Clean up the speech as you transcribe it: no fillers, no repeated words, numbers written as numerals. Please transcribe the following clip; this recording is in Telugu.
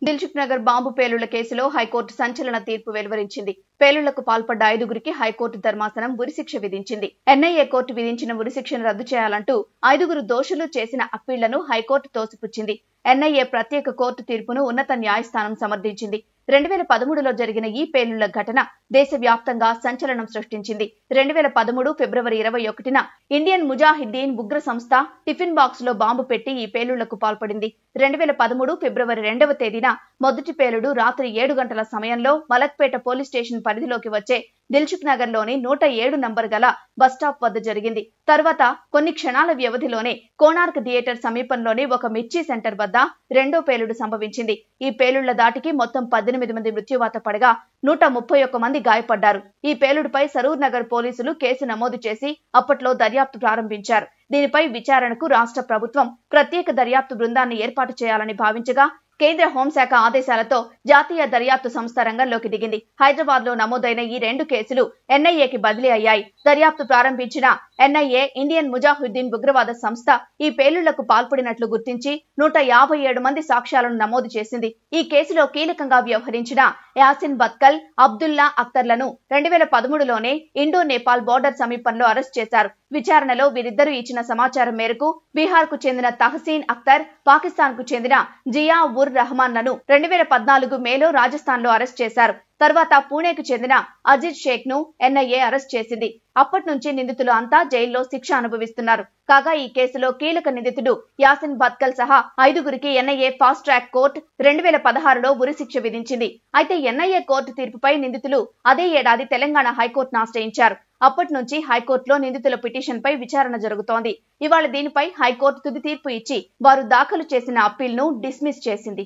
దిల్సుఖ్ నగర్ బాంబు పేలుళ్ల కేసులో హైకోర్టు సంచలన తీర్పు వెలువరించింది. పేలుళ్లకు పాల్పడ్డ 5గురికి హైకోర్టు ధర్మాసనం ఉరిశిక్ష విధించింది. ఎన్ఐఏ కోర్టు విధించిన ఉరిశిక్షను రద్దు చేయాలంటూ 5గురు దోషులు చేసిన అప్పీళ్లను హైకోర్టు తోసిపుచ్చింది. ఎన్ఐఏ ప్రత్యేక కోర్టు తీర్పును ఉన్నత న్యాయస్థానం సమర్థించింది. 2013లో జరిగిన ఈ పేలుళ్ల ఘటన దేశవ్యాప్తంగా సంచలనం సృష్టించింది. 2013 ఫిబ్రవరి 21న ఇండియన్ ముజాహిద్దీన్ ఉగ్ర సంస్థ టిఫిన్ బాక్స్ లో బాంబు పెట్టి ఈ పేలుళ్లకు పాల్పడింది. 2013 ఫిబ్రవరి 2వ తేదీన మొదటి పేలుడు రాత్రి 7 గంటల సమయంలో మలక్పేట పోలీస్ స్టేషన్ పరిధిలోకి వచ్చే దిల్సుఖ్ నగర్ లోని 107 నంబర్ గల బస్టాప్ వద్ద జరిగింది. తర్వాత కొన్ని క్షణాల వ్యవధిలోనే కోనార్క్ థియేటర్ సమీపంలోని ఒక మిర్చి సెంటర్ వద్ద రెండో పేలుడు సంభవించింది. ఈ పేలుళ్ల దాటికి మొత్తం 18 మంది మృత్యువాత పడగా 131 మంది గాయపడ్డారు. ఈ పేలుడుపై సరూర్ నగర్ పోలీసులు కేసు నమోదు చేసి అప్పట్లో దర్యాప్తు ప్రారంభించారు. దీనిపై విచారణకు రాష్ట్ర ప్రభుత్వం ప్రత్యేక దర్యాప్తు బృందాన్ని ఏర్పాటు చేయాలని భావించగా కేంద్ర హోంశాఖ ఆదేశాలతో జాతీయ దర్యాప్తు సంస్థ రంగంలోకి దిగింది. హైదరాబాద్ లో నమోదైన ఈ 2 కేసులు ఎన్ఐఏకి బదిలీ అయ్యాయి. దర్యాప్తు ప్రారంభించిన ఎన్ఐఏ ఇండియన్ ముజాహిద్దీన్ ఉగ్రవాద సంస్థ ఈ పేలుళ్లకు పాల్పడినట్లు గుర్తించి 157 మంది సాక్ష్యాలను నమోదు చేసింది. ఈ కేసులో కీలకంగా వ్యవహరించిన యాసిన్ బత్కల్, అబ్దుల్లా అఖ్తర్లను 2013లోనే ఇండో నేపాల్ బోర్డర్ సమీపంలో అరెస్ట్ చేశారు. విచారణలో వీరిద్దరూ ఇచ్చిన సమాచారం మేరకు బీహార్ కు చెందిన తహసీన్ అఖ్తర్, పాకిస్తాన్ కు చెందిన జియా ఉర్ రహమాన్ లను 2014 మేలో రాజస్థాన్ లో అరెస్ట్ చేశారు. తర్వాత పూణేకు చెందిన అజిజ్ షేక్ ను ఎన్ఐఏ అరెస్ట్ చేసింది. అప్పటి నుంచి నిందితులు అంతా జైల్లో శిక్ష అనుభవిస్తున్నారు. కాగా ఈ కేసులో కీలక నిందితుడు యాసిన్ బత్కల్ సహా 5గురికి ఎన్ఐఏ ఫాస్ట్ ట్రాక్ కోర్టు 2016లో ఉరిశిక్ష విధించింది. అయితే ఎన్ఐఏ కోర్టు తీర్పుపై నిందితులు అదే ఏడాది తెలంగాణ హైకోర్టును ఆశ్రయించారు. అప్పటి నుంచి హైకోర్టులో నిందితుల పిటిషన్ పై విచారణ జరుగుతోంది. ఇవాళ దీనిపై హైకోర్టు తుది తీర్పు ఇచ్చి వారు దాఖలు చేసిన అప్పీల్ ను డిస్మిస్ చేసింది.